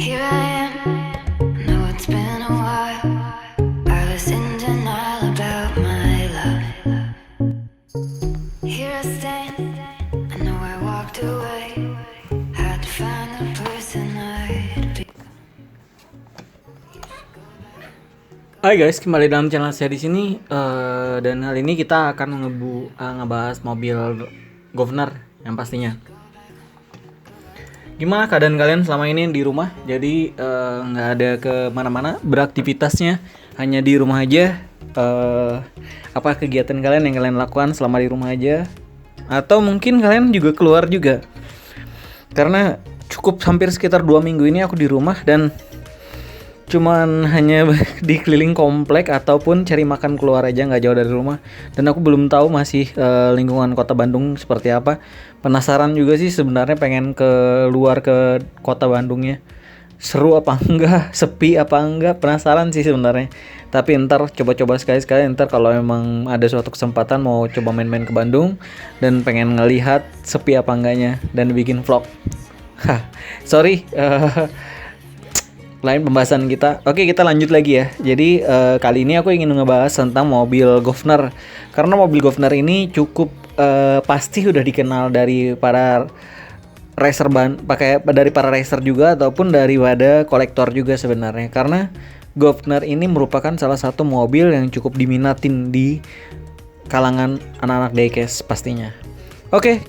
Here I am, know it's been a while. I was in denial about my love. Here I stand, I know I walked away. Had to find the person I'd be. Hai guys, kembali dalam channel saya di sini. Dan kali ini kita akan ngebahas mobil Governor yang pastinya. Gimana keadaan kalian selama ini di rumah? Jadi nggak ada kemana-mana beraktivitasnya, hanya di rumah aja. Apa kegiatan kalian yang kalian lakukan selama di rumah aja? Atau mungkin kalian juga keluar juga? Karena cukup hampir sekitar 2 minggu ini aku di rumah dan cuman hanya di keliling komplek ataupun cari makan keluar aja, nggak jauh dari rumah. Dan aku belum tahu masih lingkungan kota Bandung seperti apa. Penasaran juga sih sebenarnya, pengen keluar ke kota Bandungnya. Seru apa enggak, sepi apa enggak, penasaran sih sebenarnya. Tapi ntar coba-coba sekali-sekali, ntar kalau emang ada suatu kesempatan mau coba main-main ke Bandung dan pengen ngelihat sepi apa enggaknya dan bikin vlog. Sorry, lain pembahasan kita. Oke, kita lanjut lagi ya. Jadi kali ini aku ingin ngebahas tentang mobil Governor. Karena mobil Governor ini cukup pasti udah dikenal dari para racer dari para racer juga ataupun daripada kolektor juga sebenarnya. Karena Governor ini merupakan salah satu mobil yang cukup diminatin di kalangan anak-anak diecast pastinya. Oke,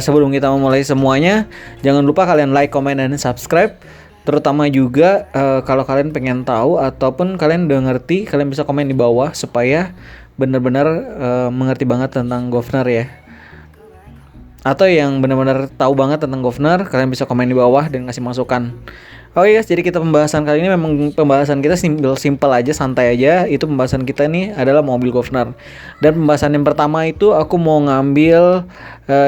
sebelum kita memulai semuanya, jangan lupa kalian like, comment, dan subscribe. Terutama juga kalau kalian pengen tahu ataupun kalian udah ngerti, kalian bisa komen di bawah supaya benar-benar mengerti banget tentang Governor ya. Atau yang benar-benar tahu banget tentang Governor, kalian bisa komen di bawah dan ngasih masukan. Oke guys, jadi kita pembahasan kali ini memang pembahasan kita simple aja, santai aja. Itu pembahasan kita nih adalah mobil Governor. Dan pembahasan yang pertama itu aku mau ngambil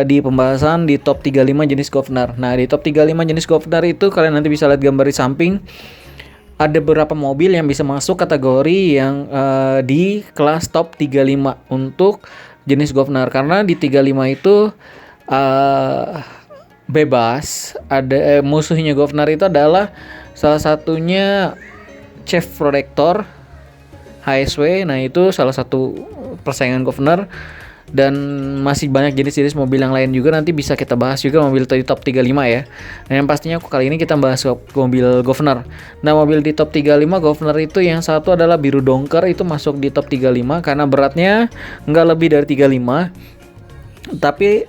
di pembahasan di top 35 jenis Governor. Nah, di top 35 jenis Governor itu kalian nanti bisa lihat gambar di samping. Ada beberapa mobil yang bisa masuk kategori yang di kelas top 35 untuk jenis Governor. Karena di 35 itu bebas. Ada musuhnya Governor itu adalah salah satunya Chef Protector HSW. Nah, itu salah satu persaingan Governor. Dan masih banyak jenis-jenis mobil yang lain juga, nanti bisa kita bahas juga mobil di top 35 ya. Nah, yang pastinya kali ini kita bahas mobil Governor. Nah, mobil di top 35 Governor itu yang satu adalah biru dongker, itu masuk di top 35 karena beratnya nggak lebih dari 35. Tapi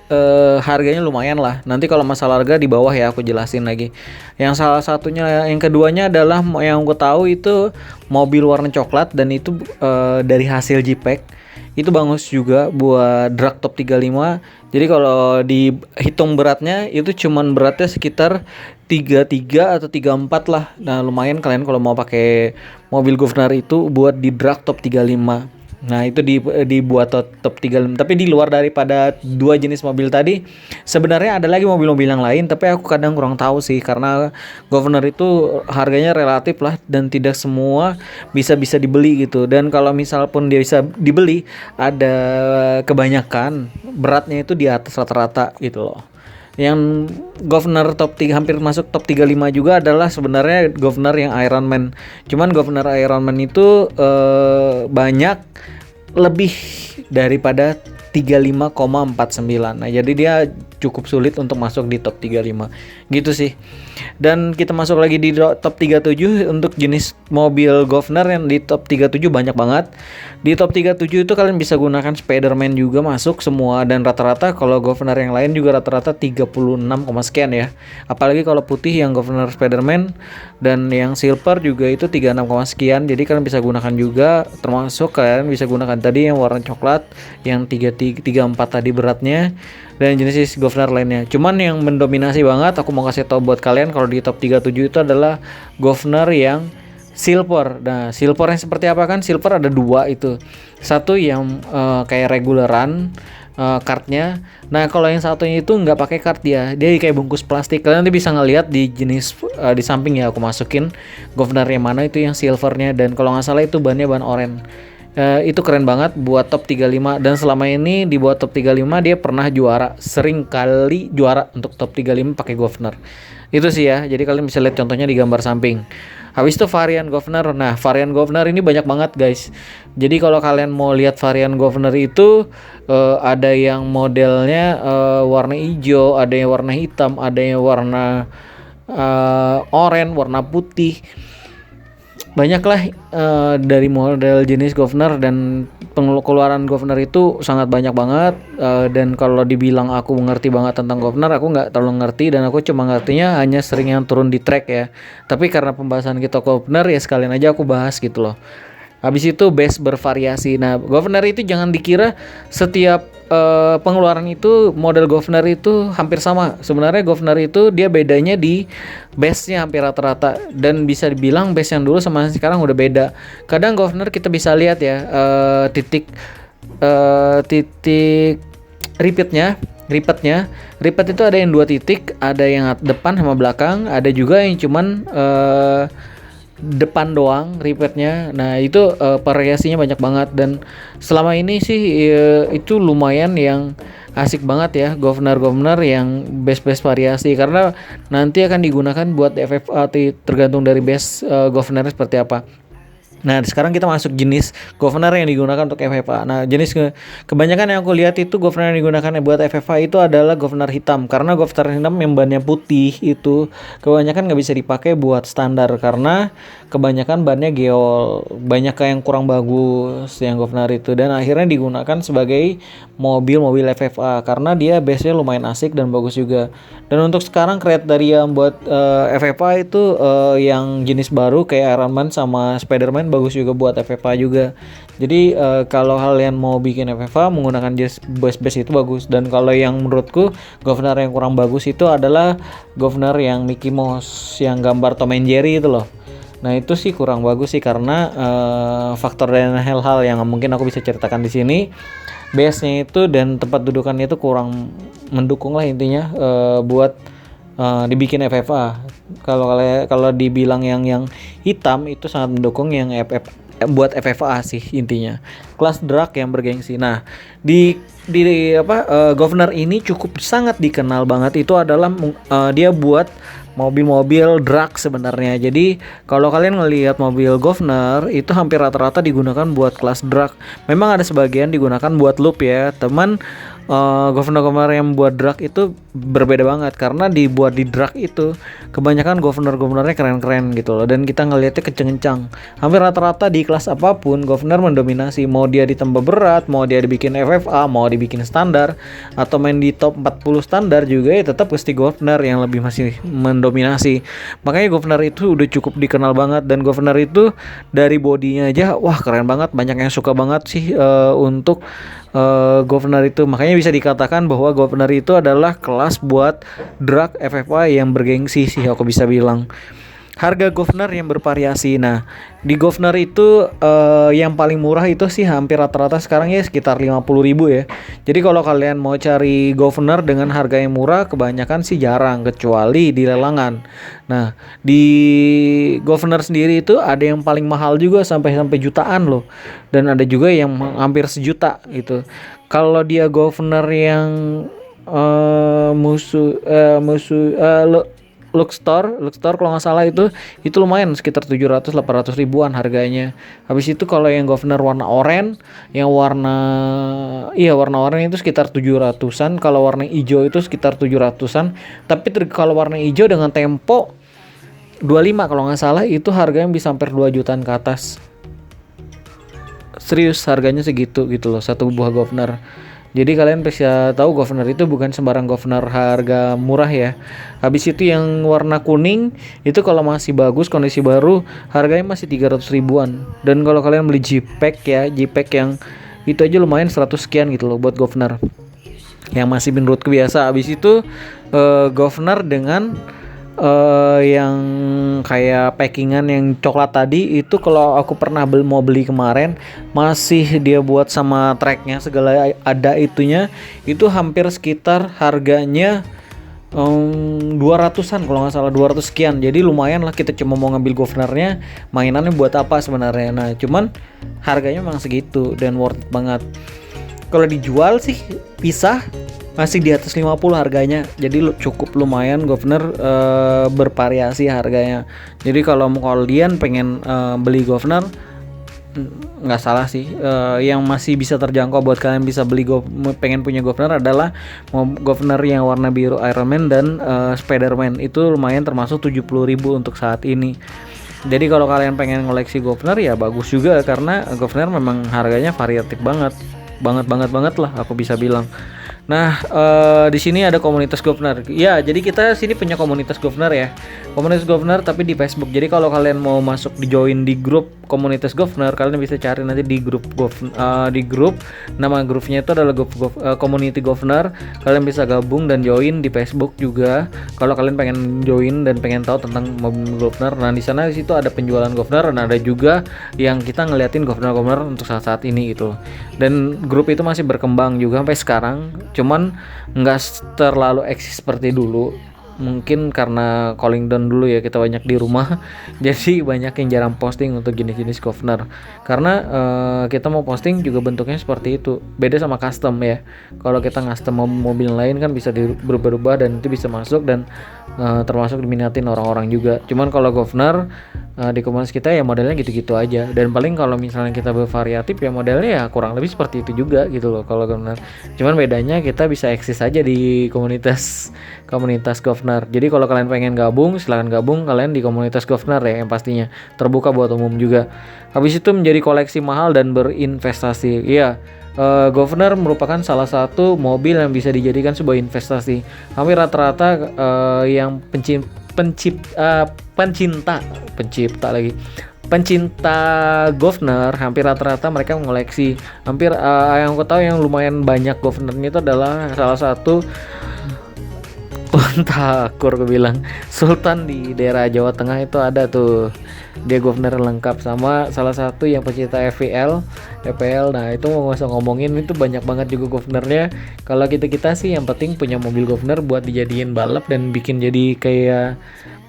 harganya lumayan lah. Nanti kalau masalah harga di bawah ya aku jelasin lagi. Yang salah satunya, yang keduanya adalah yang aku tahu itu mobil warna coklat dan itu dari hasil JPEG. Itu bagus juga buat drag top 35. Jadi kalau dihitung beratnya itu cuman beratnya sekitar 33 atau 34 lah. Nah, lumayan kalian kalau mau pakai mobil Governor itu buat di drag top 35. Nah, itu dibuat top 35. Tapi di luar daripada dua jenis mobil tadi, sebenarnya ada lagi mobil-mobil yang lain, tapi aku kadang kurang tahu sih karena Governor itu harganya relatif lah dan tidak semua bisa dibeli gitu. Dan kalau misal pun dia bisa dibeli, ada kebanyakan beratnya itu di atas rata-rata gitu loh. Yang Governor top 3 hampir masuk top 35 juga adalah sebenarnya Governor yang Iron Man. Cuman Governor Iron Man itu banyak lebih daripada 35,49. Nah, jadi dia cukup sulit untuk masuk di top 35. Gitu sih. Dan kita masuk lagi di top 37 untuk jenis mobil Governor yang di top 37 banyak banget. Di top 37 itu kalian bisa gunakan Spiderman juga masuk semua, dan rata-rata kalau Governor yang lain juga rata-rata 36, sekian ya. Apalagi kalau putih yang Governor Spiderman dan yang silver juga itu 36, sekian. Jadi kalian bisa gunakan juga, termasuk kalian bisa gunakan tadi yang warna coklat yang 34 tadi beratnya, dan jenis Governor lainnya. Cuman yang mendominasi banget aku mau kasih tahu buat kalian kalau di top 37 itu adalah Governor yang silver. Nah, silver yang seperti apa kan? Silver ada dua itu. Satu yang kayak reguleran kartnya. Nah, kalau yang satunya itu nggak pakai kart dia kayak bungkus plastik. Kalian nanti bisa ngelihat di jenis di samping ya, aku masukin Governor yang mana itu yang silvernya, dan kalau nggak salah itu bannya ban oranye. Itu keren banget buat top 35, dan selama ini di buat top 35 dia pernah juara, sering kali juara untuk top 35 pakai governor. Itu sih ya. Jadi kalian bisa lihat contohnya di gambar samping. Habis itu varian governor. Nah, varian governor ini banyak banget, guys. Jadi kalau kalian mau lihat varian governor itu ada yang modelnya warna hijau, ada yang warna hitam, ada yang warna oranye, warna putih. Banyaklah dari model jenis governor, dan pengeluaran governor itu sangat banyak banget. Dan kalau dibilang aku mengerti banget tentang governor, aku nggak terlalu ngerti, dan aku cuma ngertinya hanya sering yang turun di track ya. Tapi karena pembahasan kita governor ya, sekalian aja aku bahas gitu loh. Habis itu base bervariasi. Nah, governor itu jangan dikira setiap pengeluaran itu model governor itu hampir sama. Sebenarnya governor itu dia bedanya di base-nya hampir rata-rata, dan bisa dibilang base yang dulu sama sekarang udah beda. Kadang governor kita bisa lihat ya titik repeatnya. Repeat itu ada yang 2 titik, ada yang depan sama belakang, ada juga yang cuman depan doang repeatnya. Nah itu variasinya banyak banget, dan selama ini sih itu lumayan yang asik banget ya, governor yang base variasi, karena nanti akan digunakan buat FFA, tergantung dari base governornya seperti apa. Nah, sekarang kita masuk jenis governor yang digunakan untuk FFA. Nah, jenis kebanyakan yang aku lihat itu governor yang digunakan buat FFA itu adalah governor hitam. Karena governor hitam yang bannya putih itu kebanyakan nggak bisa dipakai buat standar, karena kebanyakan bannya geol. Banyak yang kurang bagus yang governor itu, dan akhirnya digunakan sebagai mobil FFA karena dia base-nya lumayan asik dan bagus juga. Dan untuk sekarang kriteria buat FFA itu yang jenis baru kayak Iron Man sama Spider-Man bagus juga buat FFA juga. Jadi kalau kalian mau bikin FFA menggunakan base itu bagus. Dan kalau yang menurutku governor yang kurang bagus itu adalah governor yang Mickey Mouse yang gambar Tom and Jerry itu loh. Nah itu sih kurang bagus sih, karena faktor dan hal-hal yang mungkin aku bisa ceritakan di sini. Base-nya itu dan tempat dudukannya itu kurang mendukung lah intinya buat dibikin FFA. Kalau dibilang yang hitam itu sangat mendukung yang buat FFA sih intinya. Kelas drag yang bergengsi. Nah, di governor ini cukup sangat dikenal banget, itu adalah dia buat mobil-mobil drag sebenarnya. Jadi kalau kalian ngelihat mobil governor itu hampir rata-rata digunakan buat kelas drag. Memang ada sebagian digunakan buat loop ya, teman. Governor yang buat drag itu berbeda banget, karena dibuat di drag itu kebanyakan governornya keren-keren gitu loh, dan kita ngelihatnya kenceng-kencang. Hampir rata-rata di kelas apapun governor mendominasi, mau dia ditambah berat, mau dia dibikin FFA, mau dibikin standar, atau main di top 40 standar juga ya tetap pasti governor yang lebih masih mendominasi. Makanya governor itu udah cukup dikenal banget, dan governor itu dari bodinya aja wah keren banget, banyak yang suka banget sih untuk governor itu. Makanya bisa dikatakan bahwa governor itu adalah kelas buat drag FFA yang bergengsi sih aku bisa bilang. Harga governor yang bervariasi. Nah, di governor itu yang paling murah itu sih hampir rata-rata sekarang ya sekitar 50.000 ya. Jadi kalau kalian mau cari governor dengan harga yang murah kebanyakan sih jarang, kecuali di lelangan. Nah, di governor sendiri itu ada yang paling mahal juga sampai jutaan loh. Dan ada juga yang hampir 1 juta gitu. Kalau dia governor yang Luxtor kalau nggak salah itu lumayan sekitar 700-800 ribuan harganya. Habis itu kalau yang governor warna oranye, yang warna oranye itu sekitar 700-an, kalau warna hijau itu sekitar 700-an. Tapi kalau warna hijau dengan tempo 25 kalau nggak salah itu harganya bisa hampir 2 jutaan ke atas. Serius harganya segitu gitu loh satu buah governor. Jadi kalian bisa tahu governor itu bukan sembarang governor harga murah ya. Habis itu yang warna kuning itu kalau masih bagus kondisi baru harganya masih 300 ribuan. Dan kalau kalian beli J-Pack yang itu aja lumayan 100 sekian gitu loh buat governor. Yang masih menurutku biasa. Habis itu governor dengan yang kayak packingan yang coklat tadi itu kalau aku pernah mau beli kemarin masih dia buat sama tracknya segala ada itunya itu hampir sekitar harganya 200-an kalau nggak salah, 200 sekian. Jadi lumayan lah, kita cuma mau ngambil governor-nya, mainannya buat apa sebenarnya. Nah cuman harganya memang segitu dan worth it banget. Kalau dijual sih pisah masih di atas 50 harganya. Jadi cukup lumayan governor, bervariasi harganya. Jadi kalau kalian pengen beli governor, nggak salah sih. Yang masih bisa terjangkau buat kalian bisa beli pengen punya governor adalah governor yang warna biru Iron Man dan Spider-Man. Itu lumayan, termasuk 70.000 untuk saat ini. Jadi kalau kalian pengen ngoleksi governor ya bagus juga, karena governor memang harganya variatif banget lah aku bisa bilang. Nah, di sini ada komunitas governor. Ya, jadi kita sini punya komunitas governor ya. Komunitas governor tapi di Facebook. Jadi kalau kalian mau masuk di join di grup komunitas governor, kalian bisa cari nanti di grup di grup. Nama grupnya itu adalah community governor. Kalian bisa gabung dan join di Facebook juga. Kalau kalian pengen join dan pengen tahu tentang mobil governor, nah di sana di situ ada penjualan governor dan ada juga yang kita ngeliatin governor untuk saat ini gitu. Dan grup itu masih berkembang juga sampai sekarang. Cuman nggak terlalu eksis seperti dulu, mungkin karena calling down dulu ya, kita banyak di rumah jadi banyak yang jarang posting untuk jenis-jenis governor, karena kita mau posting juga bentuknya seperti itu, beda sama custom ya. Kalau kita custom mobil lain kan bisa berubah-ubah dan itu bisa masuk dan termasuk diminatin orang-orang juga. Cuman kalau governor di komunitas kita ya modelnya gitu-gitu aja, dan paling kalau misalnya kita bervariatif ya modelnya ya kurang lebih seperti itu juga gitu loh kalau governor. Cuman bedanya kita bisa eksis aja di komunitas governor. Jadi kalau kalian pengen gabung, silahkan gabung kalian di komunitas governor ya, yang pastinya terbuka buat umum juga. Habis itu menjadi koleksi mahal dan berinvestasi. Iya, governor merupakan salah satu mobil yang bisa dijadikan sebuah investasi. Hampir rata-rata yang pencinta governor, hampir rata-rata mereka mengoleksi. Hampir yang aku tahu yang lumayan banyak governornya itu adalah salah satu Takur, gue bilang Sultan di daerah Jawa Tengah itu ada tuh, dia governor lengkap, sama salah satu yang pecinta FPL. Nah itu mau usah ngomongin, itu banyak banget juga governornya. Kalau kita sih yang penting punya mobil governor buat dijadiin balap dan bikin jadi kayak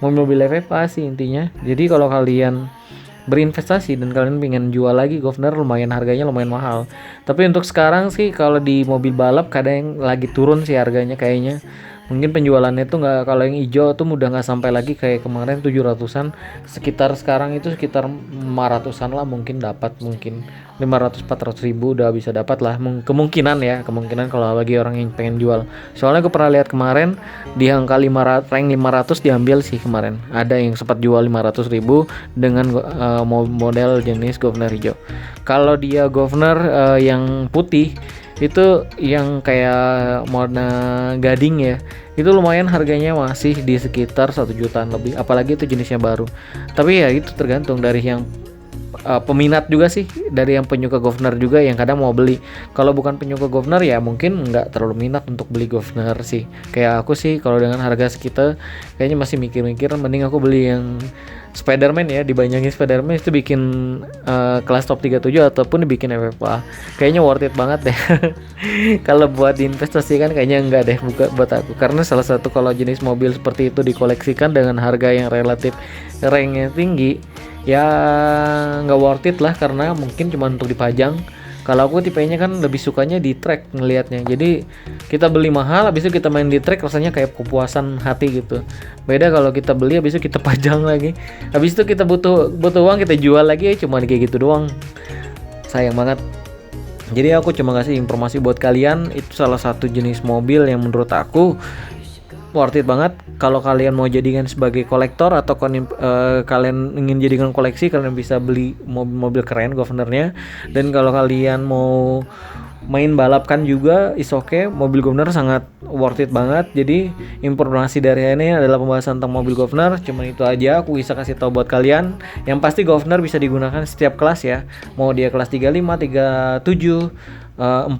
mobil FFA sih intinya. Jadi kalau kalian berinvestasi dan kalian pengen jual lagi governor, lumayan harganya lumayan mahal. Tapi untuk sekarang sih kalau di mobil balap kadang lagi turun sih harganya kayaknya. Mungkin penjualannya tuh nggak, kalau yang hijau tuh udah nggak sampai lagi kayak kemarin 700-an, sekitar sekarang itu sekitar 500-an lah mungkin dapat, mungkin 500-400 ribu udah bisa dapat lah, kemungkinan kalau bagi orang yang pengen jual. Soalnya gue pernah lihat kemarin di angka 500, rank 500 diambil sih kemarin, ada yang sempat jual 500 ribu dengan model jenis governor hijau. Kalau dia governor yang putih itu yang kayak warna gading ya, itu lumayan harganya masih di sekitar 1 jutaan lebih, apalagi itu jenisnya baru. Tapi ya itu tergantung dari yang peminat juga sih, dari yang penyuka governor juga yang kadang mau beli. Kalau bukan penyuka governor ya mungkin nggak terlalu minat untuk beli governor sih. Kayak aku sih kalau dengan harga segitu kayaknya masih mikir-mikir mending aku beli yang Spider-Man ya, dibanyakin Spider-Man itu bikin kelas top 37 ataupun dibikin FFA. Kayaknya worth it banget deh. Kalau buat diinvestasikan kayaknya enggak deh buat aku, karena salah satu kalau jenis mobil seperti itu dikoleksikan dengan harga yang relatif ranknya tinggi ya nggak worth it lah, karena mungkin cuma untuk dipajang. Kalau aku tipenya kan lebih sukanya di track ngelihatnya. Jadi kita beli mahal, habis itu kita main di track rasanya kayak kepuasan hati gitu. Beda kalau kita beli habis itu kita pajang lagi. Habis itu kita butuh uang kita jual lagi, cuma kayak gitu doang. Sayang banget. Jadi aku cuma kasih informasi buat kalian, itu salah satu jenis mobil yang menurut aku worth it banget. Kalau kalian mau jadikan sebagai kolektor atau kalian ingin jadikan koleksi, kalian bisa beli mobil keren governornya. Dan kalau kalian mau main balap kan juga is okay, mobil governor sangat worth it banget. Jadi informasi dari ini adalah pembahasan tentang mobil governor, cuma itu aja aku bisa kasih tahu buat kalian. Yang pasti governor bisa digunakan setiap kelas ya, mau dia kelas 35, 37, 40,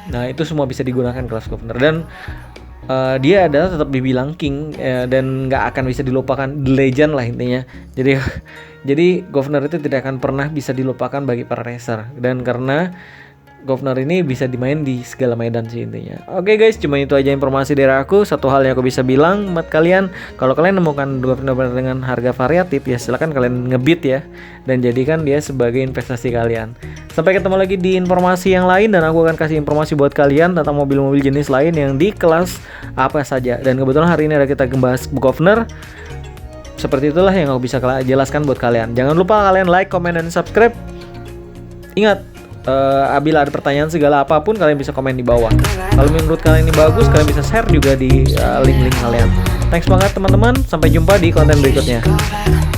nah itu semua bisa digunakan kelas governor. Dan dia adalah tetap dibilang king dan nggak akan bisa dilupakan, legend lah intinya. Jadi governor itu tidak akan pernah bisa dilupakan bagi para racer, dan karena Governor ini bisa dimain di segala medan sih intinya. Oke guys, cuma itu aja informasi dari aku. Satu hal yang aku bisa bilang buat kalian, kalau kalian nemukan Governor dengan harga variatif ya silakan kalian ngebit ya dan jadikan dia sebagai investasi kalian. Sampai ketemu lagi di informasi yang lain dan aku akan kasih informasi buat kalian tentang mobil-mobil jenis lain yang di kelas apa saja. Dan kebetulan hari ini ada kita membahas Governor. Seperti itulah yang aku bisa jelaskan buat kalian. Jangan lupa kalian like, comment, dan subscribe. Ingat, bila ada pertanyaan segala apapun kalian bisa komen di bawah. Kalau menurut kalian ini bagus, kalian bisa share juga di link-link kalian. Thanks banget teman-teman, sampai jumpa di konten berikutnya. Go back.